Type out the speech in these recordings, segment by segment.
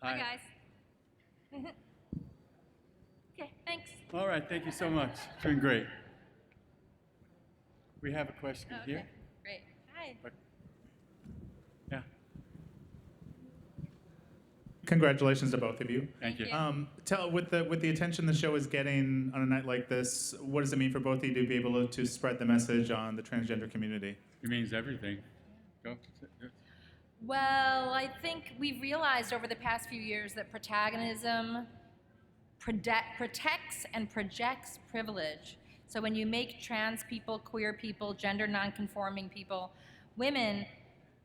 Hi. Hi, guys. Okay, thanks. All right, thank you so much. Doing great. We have a question Oh, okay, here. great. Hi. But, yeah, Congratulations to both of you. thank you. Tell with the attention the show is getting on a night like this, what does it mean for both of you to be able to spread the message on the transgender community? It means everything. Go. Well, I think we've realized over the past few years that protagonism protects and projects privilege. So when you make trans people, queer people, gender nonconforming people, women,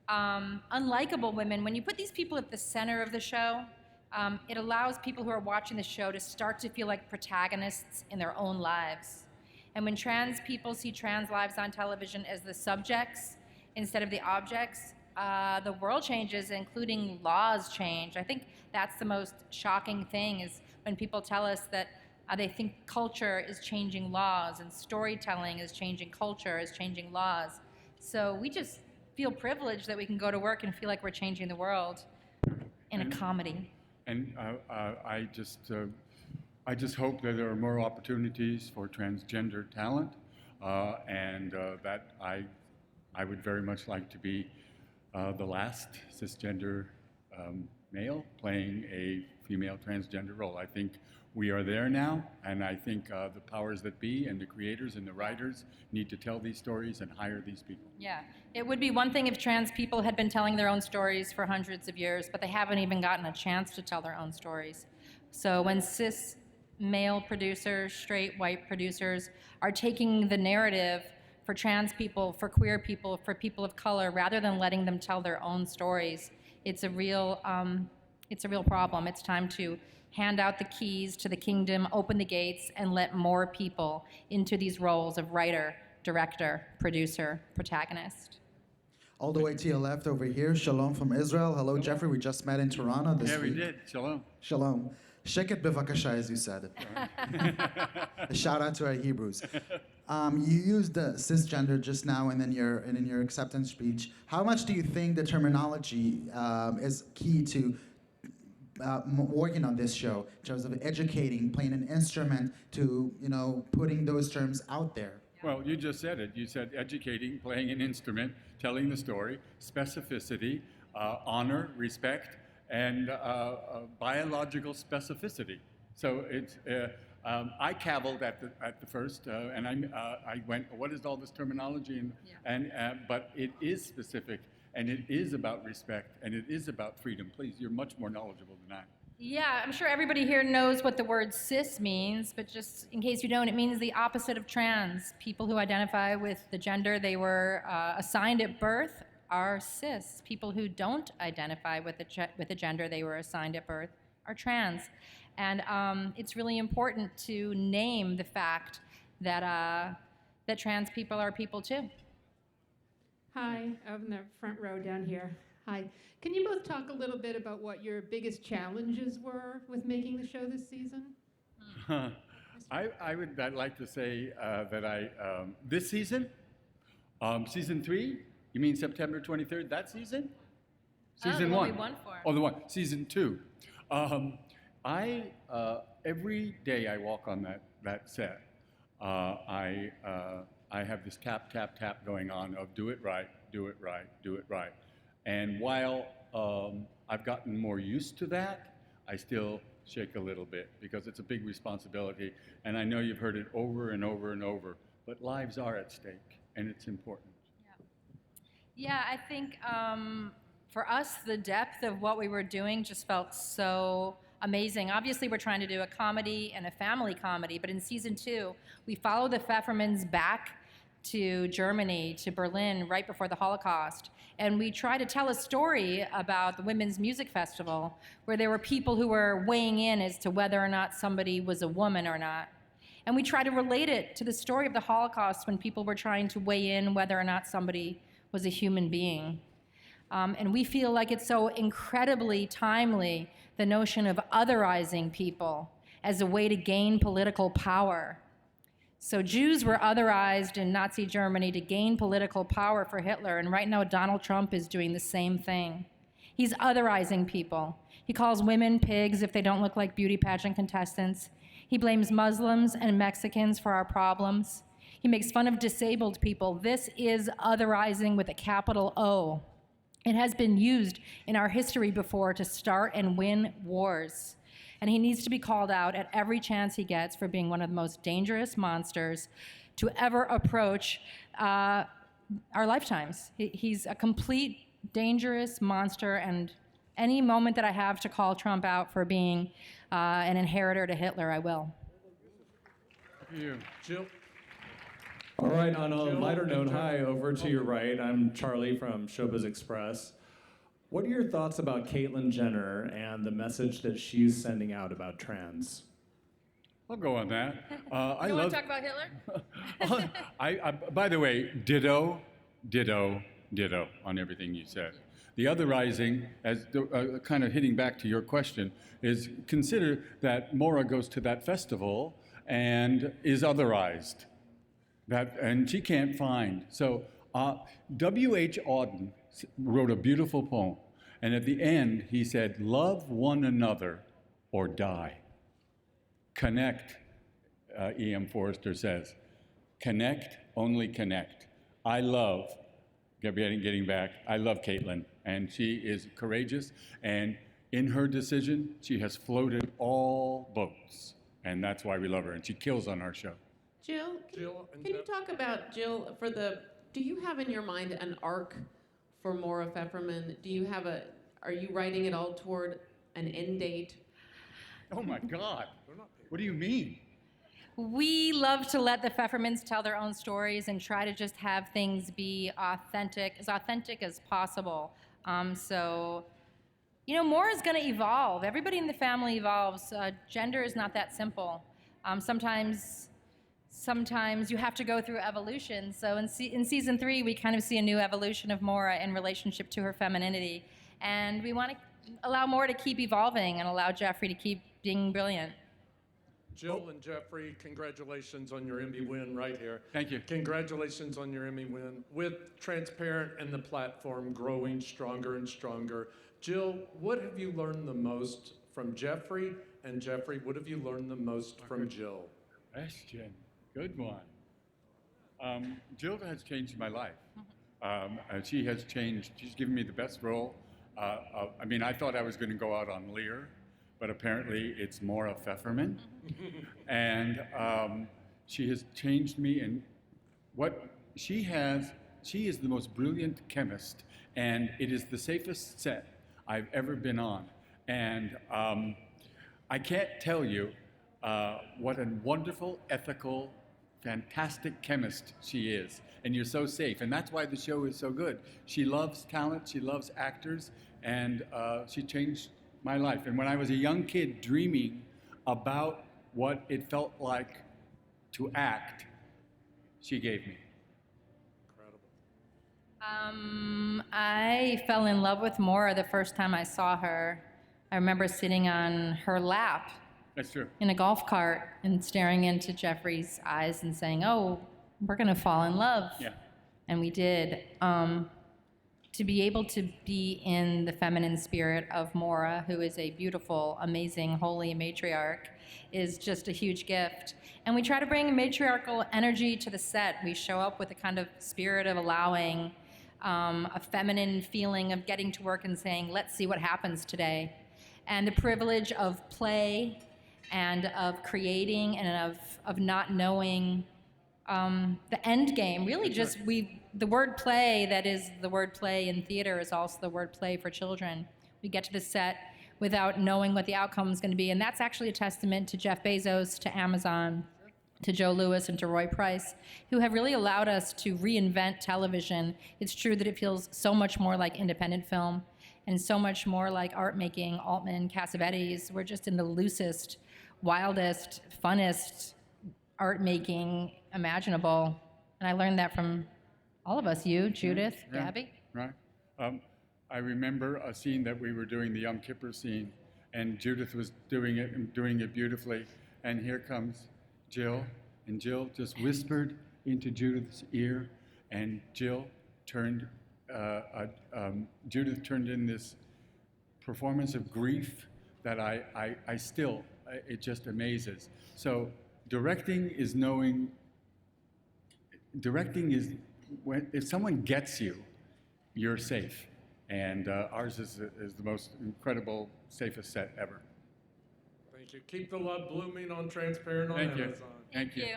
unlikable women, when you put these people at the center of the show, it allows people who are watching the show to start to feel like protagonists in their own lives. And when trans people see trans lives on television as the subjects instead of the objects, the world changes, including laws change. I think that's the most shocking thing is when people tell us that they think culture is changing laws and storytelling is changing culture, is changing laws. So we just feel privileged that we can go to work and feel like we're changing the world in a comedy. And I just hope that there are more opportunities for transgender talent, and that I would very much like to be the last cisgender male playing a female transgender role. I think we are there now, and I think the powers that be and the creators and the writers need to tell these stories and hire these people. Yeah, it would be one thing if trans people had been telling their own stories for hundreds of years, but they haven't even gotten a chance to tell their own stories. So when cis male producers, straight white producers are taking the narrative for trans people, for queer people, for people of color, rather than letting them tell their own stories, it's a real problem. It's time to hand out the keys to the kingdom, open the gates, and let more people into these roles of writer, director, producer, protagonist. All the way to your left over here, Shalom from Israel. Hello, Jeffrey. We just met in Toronto this Yeah, we week. did. Shalom. Shalom. Sheket bevakasha, as you said. A shout out to our Hebrews. You used cisgender just now and in your acceptance speech. How much do you think the terminology is key to working on this show in terms of educating, playing an instrument to, putting those terms out there? Well, you just said it. You said educating, playing an instrument, telling the story, specificity, honor, respect, and biological specificity. So it's. I cavilled at the first, and I went, what is all this terminology? But it is specific, and it is about respect, and it is about freedom. Please, you're much more knowledgeable than I. Yeah, I'm sure everybody here knows what the word cis means, but just in case you don't, it means the opposite of trans. People who identify with the gender they were assigned at birth are cis. People who don't identify with the gender they were assigned at birth are trans. And it's really important to name the fact that trans people are people too. Hi, I'm in the front row down here. Hi. Can you both talk a little bit about what your biggest challenges were with making the show this season? I'd like to say that this season, season 3, you mean September 23rd, that season? Season the one 1. we won for. Oh, the one. Season 2. Every day I walk on that set, I have this tap, tap, tap going on of do it right, do it right, do it right. And while I've gotten more used to that, I still shake a little bit because it's a big responsibility. And I know you've heard it over and over and over, but lives are at stake, and it's important. Yeah, I think for us, the depth of what we were doing just felt so amazing. Obviously, we're trying to do a comedy and a family comedy, but in season 2, we follow the Pfeffermans back to Germany, to Berlin, right before the Holocaust. And we try to tell a story about the Women's Music Festival, where there were people who were weighing in as to whether or not somebody was a woman or not. And we try to relate it to the story of the Holocaust when people were trying to weigh in whether or not somebody was a human being. And we feel like it's so incredibly timely, the notion of otherizing people as a way to gain political power. So Jews were otherized in Nazi Germany to gain political power for Hitler, and right now Donald Trump is doing the same thing. He's otherizing people. He calls women pigs if they don't look like beauty pageant contestants. He blames Muslims and Mexicans for our problems. He makes fun of disabled people. This is otherizing with a capital O. It has been used in our history before to start and win wars. And he needs to be called out at every chance he gets for being one of the most dangerous monsters to ever approach our lifetimes. He's a complete dangerous monster, and any moment that I have to call Trump out for being an inheritor to Hitler, I will. You. Jill? All right, on a lighter note, hi, over to your right. I'm Charlie from Showbiz Express. What are your thoughts about Caitlyn Jenner and the message that she's sending out about trans? I'll go on that. I You love. want to talk about Hitler? By the way, ditto, ditto, ditto on everything you said. The otherizing, as kind of hitting back to your question, is consider that Maura goes to that festival and is otherized. And she can't find. So W.H. Auden wrote a beautiful poem. And at the end, he said, love one another or die. Connect, E.M. Forrester says. Connect, only connect. I love, getting back, I love Caitlyn. And she is courageous. And in her decision, she has floated all boats. And that's why we love her. And she kills on our show. Jill, can you talk about, Jill, do you have in your mind an arc for Maura Pfefferman? Are you writing it all toward an end date? Oh my God. What do you mean? We love to let the Pfeffermans tell their own stories and try to just have things be authentic as possible. So, Maura's going to evolve. Everybody in the family evolves. Gender is not that simple. Sometimes you have to go through evolution. So in season 3, we kind of see a new evolution of Maura in relationship to her femininity. And we want to allow Maura to keep evolving and allow Jeffrey to keep being brilliant. Jill and Jeffrey, congratulations on your Emmy win right here. Thank you. Congratulations on your Emmy win. With Transparent and the platform growing stronger and stronger, Jill, what have you learned the most from Jeffrey? And Jeffrey, what have you learned the most from Jill? Question. Good one. Jill has changed my life. She has changed. She's given me the best role. I thought I was going to go out on Lear, but apparently it's Maura Pfefferman. And she has changed me in what she is the most brilliant chemist, and it is the safest set I've ever been on. And I can't tell you what a wonderful, ethical, fantastic chemist she is. And you're so safe. And that's why the show is so good. She loves talent, she loves actors, and she changed my life. And when I was a young kid dreaming about what it felt like to act, she gave me. Incredible. I fell in love with Maura the first time I saw her. I remember sitting on her lap That's true. in a golf cart and staring into Jeffrey's eyes and saying, oh, we're going to fall in love. Yeah. And we did. To be able to be in the feminine spirit of Maura, who is a beautiful, amazing, holy matriarch, is just a huge gift. And we try to bring a matriarchal energy to the set. We show up with a kind of spirit of allowing a feminine feeling of getting to work and saying, let's see what happens today. And the privilege of play and of creating and of not knowing the end game. Really just the word play, that is the word play in theater, is also the word play for children. We get to the set without knowing what the outcome is going to be. And that's actually a testament to Jeff Bezos, to Amazon, to Joe Lewis, and to Roy Price, who have really allowed us to reinvent television. It's true that it feels so much more like independent film and so much more like art making. Altman, Cassavetes, we're just in the loosest, wildest, funnest art making imaginable. And I learned that from all of us, you, Judith, Yeah. Gabby. Right. I remember a scene that we were doing, the Yom Kippur scene, and Judith was doing it and doing it beautifully. And here comes Jill, and Jill just whispered into Judith's ear, and Judith turned in this performance of grief that I still, it just amazes. So directing is when, if someone gets you, you're safe. And ours is the most incredible, safest set ever. Thank you. Keep the love blooming on Transparent on Thank you. Amazon. Thank you. you.